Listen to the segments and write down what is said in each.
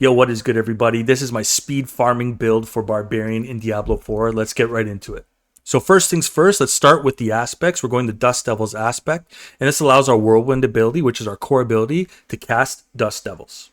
Yo, what is good, everybody? This is my speed farming build for Barbarian in Diablo 4. Let's get right into it. So first things first, let's start with the aspects. We're going to Dust Devil's aspect, and this allows our Whirlwind ability, which is our core ability, to cast Dust Devils.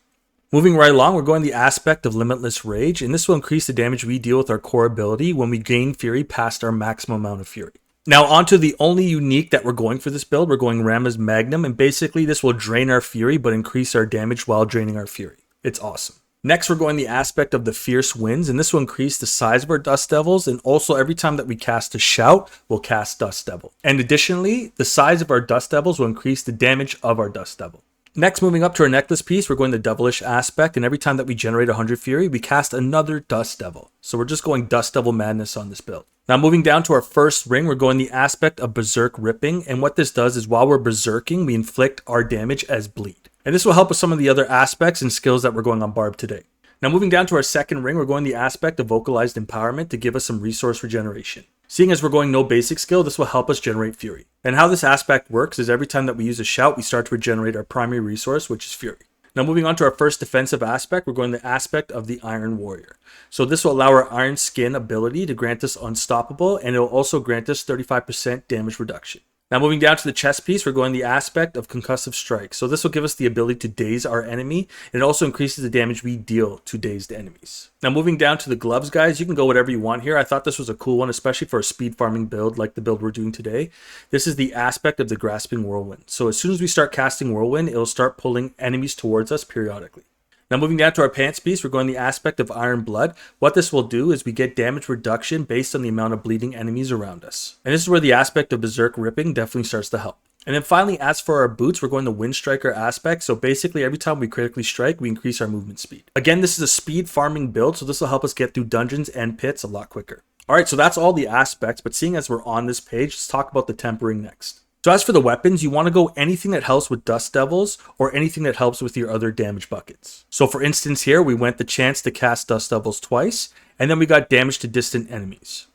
Moving right along, we're going the aspect of Limitless Rage, and this will increase the damage we deal with our core ability when we gain Fury past our maximum amount of Fury. Now onto the only unique that we're going for this build, we're going Rama's Magnum, and basically this will drain our Fury but increase our damage while draining our Fury. It's awesome. Next, we're going the aspect of the Fierce Winds, and this will increase the size of our Dust Devils, and also every time that we cast a shout, we'll cast Dust Devil. And additionally, the size of our Dust Devils will increase the damage of our Dust Devil. Next, moving up to our necklace piece, we're going the Devilish aspect, and every time that we generate 100 Fury, we cast another Dust Devil. So we're just going Dust Devil Madness on this build. Now moving down to our first ring, we're going the aspect of Berserk Ripping, and what this does is while we're berserking, we inflict our damage as bleed. And this will help with some of the other aspects and skills that we're going on Barb today. Now moving down to our second ring, we're going the aspect of Vocalized Empowerment to give us some resource regeneration. Seeing as we're going no basic skill, this will help us generate Fury. And how this aspect works is every time that we use a shout, we start to regenerate our primary resource, which is Fury. Now moving on to our first defensive aspect, we're going the aspect of the Iron Warrior. So this will allow our Iron Skin ability to grant us Unstoppable, and it will also grant us 35% damage reduction. Now moving down to the chest piece, we're going the aspect of Concussive Strike. So this will give us the ability to daze our enemy, and it also increases the damage we deal to dazed enemies. Now moving down to the gloves, guys, you can go whatever you want here. I thought this was a cool one, especially for a speed farming build like the build we're doing today. This is the aspect of the Grasping Whirlwind. So as soon as we start casting Whirlwind, it'll start pulling enemies towards us periodically. Now moving down to our pants piece, we're going the aspect of Iron Blood. What this will do is we get damage reduction based on the amount of bleeding enemies around us. And this is where the aspect of Berserk Ripping definitely starts to help. And then finally, as for our boots, we're going the Wind Striker aspect. So basically every time we critically strike, we increase our movement speed. Again, this is a speed farming build, so this will help us get through dungeons and pits a lot quicker. Alright, so that's all the aspects, but seeing as we're on this page, let's talk about the tempering next. So as for the weapons, you want to go anything that helps with Dust Devils or anything that helps with your other damage buckets. So for instance here, we went the chance to cast Dust Devils twice, and then we got damage to distant enemies.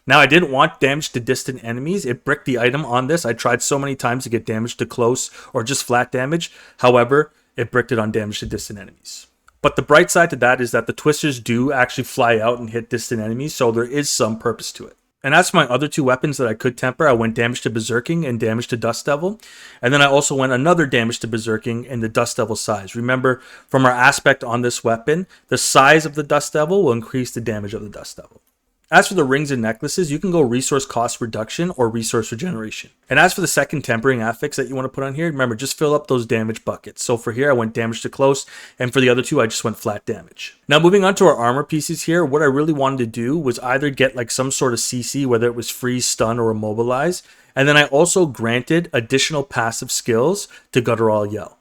Now I didn't want damage to distant enemies. It bricked the item on this. I tried so many times to get damage to close or just flat damage. However, it bricked it on damage to distant enemies. But the bright side to that is that the twisters do actually fly out and hit distant enemies, so there is some purpose to it. And as for my other two weapons that I could temper, I went damage to Berserking and damage to Dust Devil. And then I also went another damage to Berserking and the Dust Devil size. Remember, from our aspect on this weapon, the size of the Dust Devil will increase the damage of the Dust Devil. As for the rings and necklaces, you can go resource cost reduction or resource regeneration. And as for the second tempering affix that you want to put on here, remember, just fill up those damage buckets. So for here, I went damage to close, and for the other two, I just went flat damage. Now moving on to our armor pieces here, what I really wanted to do was either get like some sort of CC, whether it was freeze, stun, or immobilize. And then I also granted additional passive skills to Guttural Yell.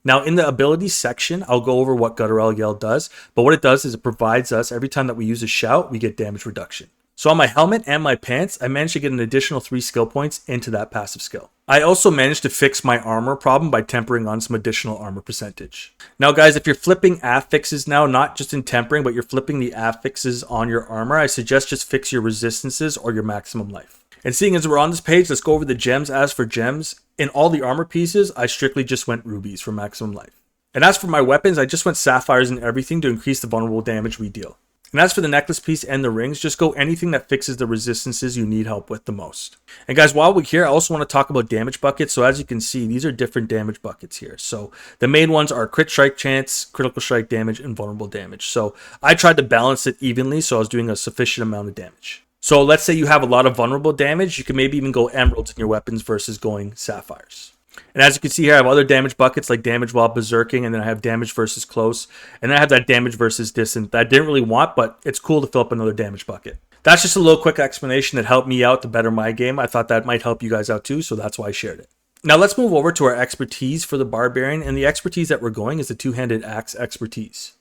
Now in the abilities section, I'll go over what Guttural Yell does, but what it does is it provides us, every time that we use a shout, we get damage reduction. So on my helmet and my pants, I managed to get an additional 3 skill points into that passive skill. I also managed to fix my armor problem by tempering on some additional armor percentage. Now guys, if you're flipping affixes now, not just in tempering, but you're flipping the affixes on your armor, I suggest just fix your resistances or your maximum life. And seeing as we're on this page, let's go over the gems. As for gems, in all the armor pieces, I strictly just went rubies for maximum life. And as for my weapons, I just went sapphires and everything to increase the vulnerable damage we deal. And as for the necklace piece and the rings, just go anything that fixes the resistances you need help with the most. And guys, while we're here, I also want to talk about damage buckets. So as you can see, these are different damage buckets here. So the main ones are crit strike chance, critical strike damage, and vulnerable damage. So I tried to balance it evenly, so I was doing a sufficient amount of damage. So let's say you have a lot of vulnerable damage, you can maybe even go emeralds in your weapons versus going sapphires. And as you can see here, I have other damage buckets like damage while berserking, and then I have damage versus close, and then I have that damage versus distant that I didn't really want, but it's cool to fill up another damage bucket. That's just a little quick explanation that helped me out to better my game. I thought that might help you guys out too, so that's why I shared it. Now let's move over to our expertise for the Barbarian, and the expertise that we're going is the two-handed axe expertise.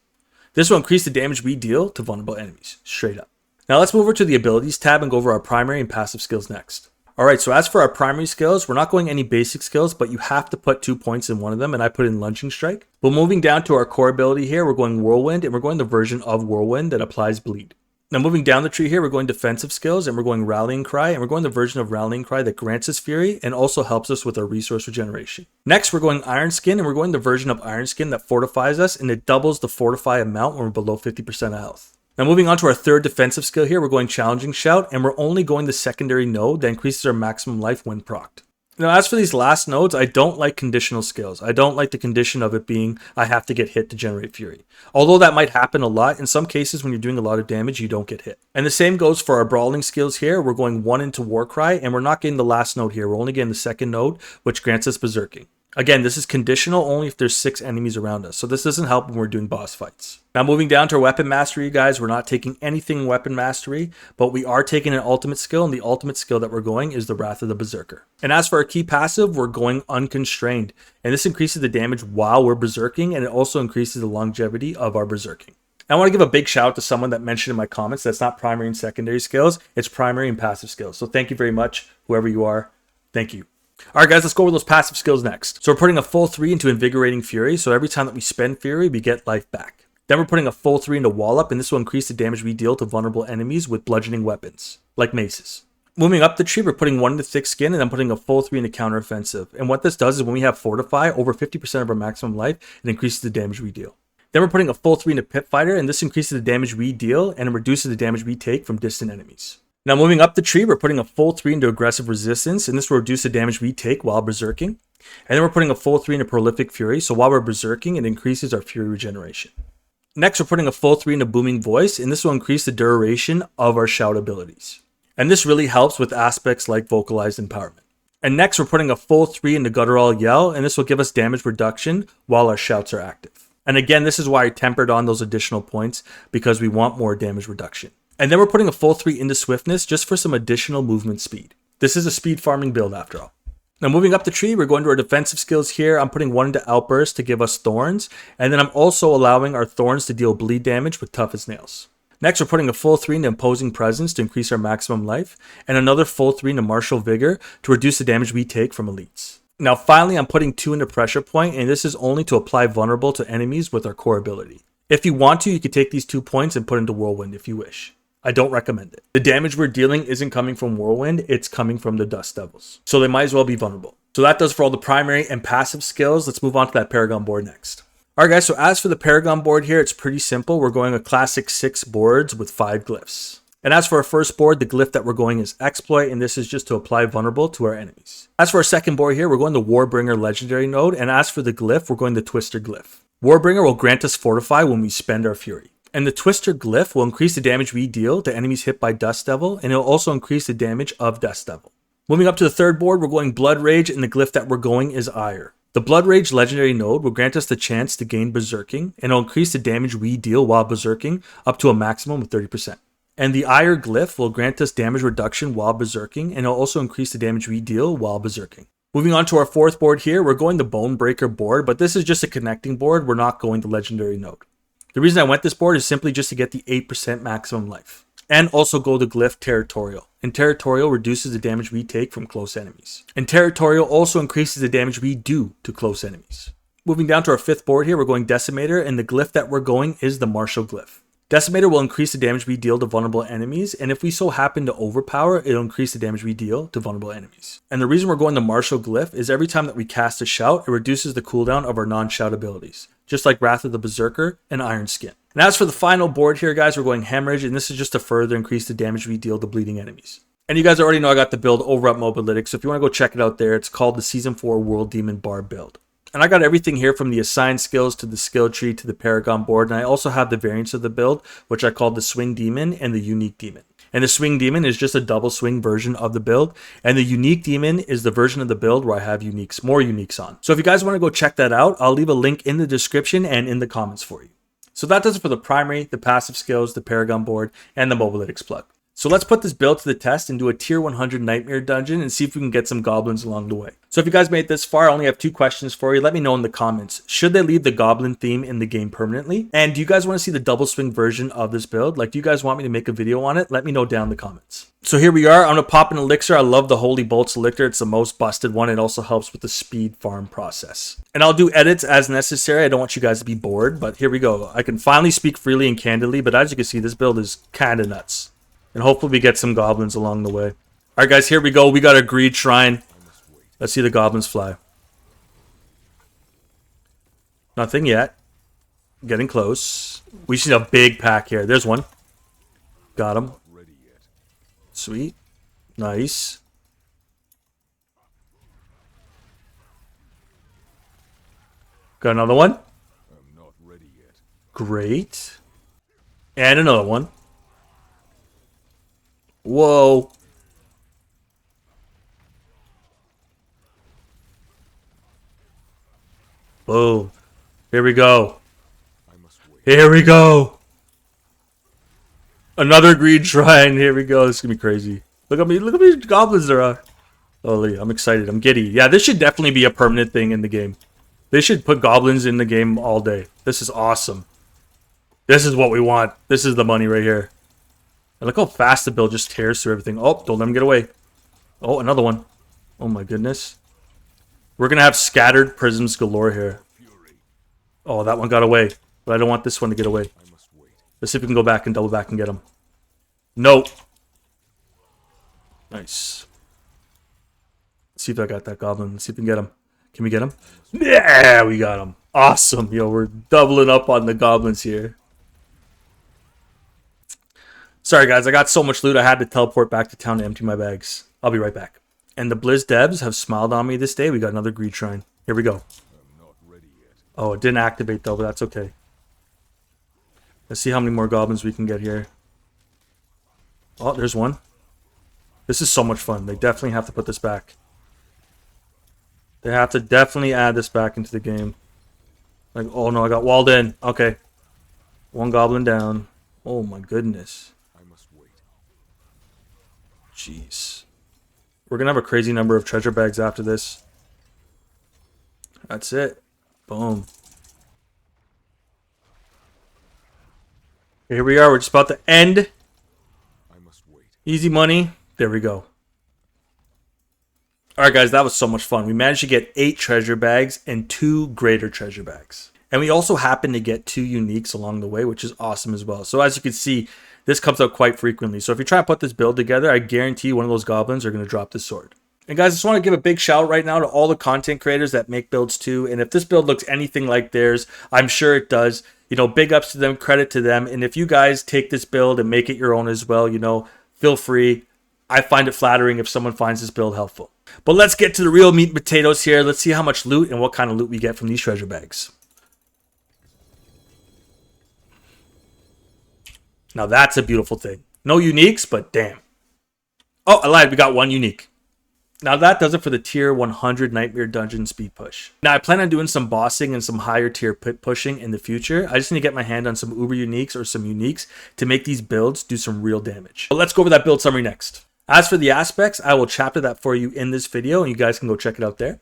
This will increase the damage we deal to vulnerable enemies, straight up. Now let's move over to the abilities tab and go over our primary and passive skills next. Alright, so as for our primary skills, we're not going any basic skills, but you have to put 2 points in one of them, and I put in Lunging Strike. But moving down to our core ability here, we're going Whirlwind, and we're going the version of Whirlwind that applies bleed. Now moving down the tree here, we're going defensive skills and we're going Rallying Cry, and we're going the version of Rallying Cry that grants us Fury and also helps us with our resource regeneration. Next, we're going Iron Skin, and we're going the version of Iron Skin that fortifies us, and it doubles the fortify amount when we're below 50% health. Now moving on to our third defensive skill here, we're going Challenging Shout, and we're only going the secondary node that increases our maximum life when procced. Now, as for these last nodes, I don't like conditional skills. I don't like the condition of it being I have to get hit to generate Fury. Although that might happen a lot, in some cases when you're doing a lot of damage, you don't get hit. And the same goes for our brawling skills here. We're going 1 into Warcry, and we're not getting the last node here. We're only getting the second node, which grants us Berserking. Again, this is conditional only if there's 6 enemies around us, so this doesn't help when we're doing boss fights. Now moving down to our weapon mastery, guys, we're not taking anything in weapon mastery, but we are taking an ultimate skill, and the ultimate skill that we're going is the Wrath of the Berserker. And as for our key passive, we're going Unconstrained, and this increases the damage while we're berserking, and it also increases the longevity of our berserking. I want to give a big shout out to someone that mentioned in my comments that's not primary and secondary skills, it's primary and passive skills. So thank you very much, whoever you are. Thank you. Alright guys, let's go over those passive skills next. So we're putting a full 3 into Invigorating Fury, so every time that we spend Fury, we get life back. Then we're putting a full 3 into Wall Up, and this will increase the damage we deal to vulnerable enemies with bludgeoning weapons, like maces. Moving up the tree, we're putting 1 into Thick Skin, and then putting a full 3 into Counter Offensive. And what this does is when we have Fortify, over 50% of our maximum life, it increases the damage we deal. Then we're putting a full 3 into Pit Fighter, and this increases the damage we deal, and it reduces the damage we take from distant enemies. Now moving up the tree, we're putting a full 3 into Aggressive Resistance, and this will reduce the damage we take while berserking. And then we're putting a full 3 into Prolific Fury, so while we're berserking, it increases our Fury regeneration. Next, we're putting a full 3 into Booming Voice, and this will increase the duration of our shout abilities. And this really helps with aspects like Vocalized Empowerment. And next, we're putting a full 3 into Guttural Yell, and this will give us damage reduction while our shouts are active. And again, this is why I tempered on those additional points, because we want more damage reduction. And then we're putting a full 3 into Swiftness just for some additional movement speed. This is a speed farming build after all. Now moving up the tree, we're going to our defensive skills here. I'm putting 1 into Outburst to give us Thorns. And then I'm also allowing our Thorns to deal bleed damage with Tough as Nails. Next, we're putting a full 3 into Imposing Presence to increase our maximum life. And another full 3 into Martial Vigor to reduce the damage we take from elites. Now finally, I'm putting 2 into Pressure Point, and this is only to apply vulnerable to enemies with our core ability. If you want to, you could take these 2 points and put into Whirlwind if you wish. I don't recommend it. The damage we're dealing isn't coming from Whirlwind, it's coming from the Dust Devils. So they might as well be vulnerable. So that does for all the primary and passive skills. Let's move on to that Paragon board next. Alright guys, so as for the Paragon board here, it's pretty simple. We're going a classic 6 boards with 5 glyphs. And as for our first board, the glyph that we're going is Exploit, and this is just to apply vulnerable to our enemies. As for our second board here, we're going the Warbringer legendary node, and as for the glyph, we're going the Twister glyph. Warbringer will grant us Fortify when we spend our Fury. And the Twister glyph will increase the damage we deal to enemies hit by Dust Devil, and it will also increase the damage of Dust Devil. Moving up to the third board, we're going Blood Rage, and the glyph that we're going is Ire. The Blood Rage legendary node will grant us the chance to gain Berserking, and it will increase the damage we deal while Berserking up to a maximum of 30%. And the Ire glyph will grant us damage reduction while Berserking, and it will also increase the damage we deal while Berserking. Moving on to our fourth board here, we're going the Bonebreaker board, but this is just a connecting board. We're not going the legendary node. The reason I went this board is simply just to get the 8% maximum life. And also go the glyph Territorial. And Territorial reduces the damage we take from close enemies. And Territorial also increases the damage we do to close enemies. Moving down to our fifth board here, we're going Decimator, and the glyph that we're going is the Martial glyph. Decimator will increase the damage we deal to vulnerable enemies, and if we so happen to overpower, it'll increase the damage we deal to vulnerable enemies. And the reason we're going the Martial glyph is every time that we cast a shout, it reduces the cooldown of our non-shout abilities, just like Wrath of the Berserker and Iron Skin. And as for the final board here, guys, we're going Hemorrhage, and this is just to further increase the damage we deal to bleeding enemies. And you guys already know I got the build over at Mobalytics, so if you want to go check it out there, it's called the Season 4 Whirl Demon Bar build. And I got everything here from the assigned skills to the skill tree to the Paragon board. And I also have the variants of the build, which I call the Swing Demon and the Unique Demon. And the Swing Demon is just a double swing version of the build. And the Unique Demon is the version of the build where I have uniques, more uniques on. So if you guys want to go check that out, I'll leave a link in the description and in the comments for you. So that does it for the primary, the passive skills, the Paragon board, and the Mobalytics plug. So let's put this build to the test and do a tier 100 Nightmare dungeon and see if we can get some goblins along the way. So if you guys made it this far, I only have 2 questions for you. Let me know in the comments. Should they leave the goblin theme in the game permanently? And do you guys want to see the double swing version of this build? Like, do you guys want me to make a video on it? Let me know down in the comments. So here we are. I'm going to pop an elixir. I love the Holy Bolts elixir. It's the most busted one. It also helps with the speed farm process. And I'll do edits as necessary. I don't want you guys to be bored, but here we go. I can finally speak freely and candidly, but as you can see, this build is kind of nuts. And hopefully we get some goblins along the way. All right, guys, here we go. We got a Greed Shrine. Let's see the goblins fly. Nothing yet. Getting close. We see a big pack here. There's one. Got him. Sweet. Nice. Got another one. I'm not ready yet. Great. And another one. Whoa. Boom. Here we go. Here we go. Another Greed Shrine. Here we go. This is going to be crazy. Look at me. Look at me. Goblins there are. Holy, I'm excited. I'm giddy. Yeah, this should definitely be a permanent thing in the game. They should put goblins in the game all day. This is awesome. This is what we want. This is the money right here. And look how fast the build just tears through everything. Oh, don't let him get away. Oh, another one. Oh my goodness. We're going to have scattered prisms galore here. Oh, that one got away. But I don't want this one to get away. Let's see if we can go back and double back and get him. Nope. Nice. Let's see if I got that goblin. Let's see if we can get him. Can we get him? Yeah, we got him. Awesome. Yo, we're doubling up on the goblins here. Sorry, guys. I got so much loot, I had to teleport back to town to empty my bags. I'll be right back. And the Blizz Devs have smiled on me this day. We got another Greed Shrine. Here we go. Oh, it didn't activate, though, but that's okay. Let's see how many more goblins we can get here. Oh, there's one. This is so much fun. They definitely have to put this back. They have to definitely add this back into the game. Like, oh no, I got walled in. Okay. One goblin down. Oh my goodness. I must wait. Jeez. We're going to have a crazy number of treasure bags after this. That's it. Boom. Here we are. We're just about to end. I must wait. Easy money. There we go. Alright guys, that was so much fun. We managed to get 8 treasure bags and 2 greater treasure bags. And we also happened to get 2 uniques along the way, which is awesome as well. So as you can see, this comes out quite frequently. So if you try to put this build together, I guarantee one of those goblins are going to drop this sword. And guys, I just want to give a big shout right now to all the content creators that make builds too. And if this build looks anything like theirs, I'm sure it does. You know, big ups to them, credit to them. And if you guys take this build and make it your own as well, you know, feel free. I find it flattering if someone finds this build helpful. But let's get to the real meat and potatoes here. Let's see how much loot and what kind of loot we get from these treasure bags. Now that's a beautiful thing. No uniques, but damn. Oh, I lied. We got 1 unique. Now that does it for the tier 100 Nightmare Dungeon speed push. Now I plan on doing some bossing and some higher tier pit pushing in the future. I just need to get my hand on some uber uniques or some uniques to make these builds do some real damage. But let's go over that build summary next. As for the aspects, I will chapter that for you in this video and you guys can go check it out there.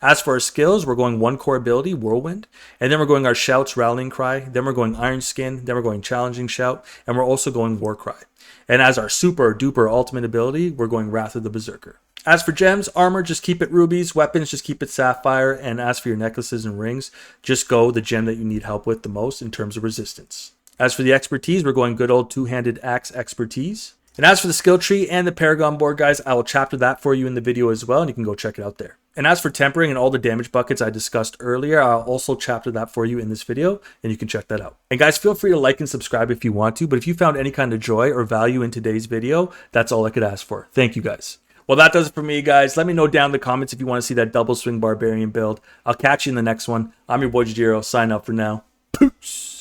As for our skills, we're going 1 core ability, Whirlwind, and then we're going our shouts, Rallying Cry, then we're going Iron Skin, then we're going Challenging Shout, and we're also going War Cry. And as our super duper ultimate ability, we're going Wrath of the Berserker. As for gems, armor, just keep it rubies, weapons, just keep it sapphire, and as for your necklaces and rings, just go the gem that you need help with the most in terms of resistance. As for the expertise, we're going good old 2-handed axe expertise. And as for the skill tree and the Paragon board, guys, I will chapter that for you in the video as well, and you can go check it out there. And as for tempering and all the damage buckets I discussed earlier, I'll also chapter that for you in this video, and you can check that out. And guys, feel free to like and subscribe if you want to, but if you found any kind of joy or value in today's video, that's all I could ask for. Thank you, guys. Well, that does it for me, guys. Let me know down in the comments if you want to see that double swing barbarian build. I'll catch you in the next one. I'm your boy Jadiro. Sign up for now. Peace.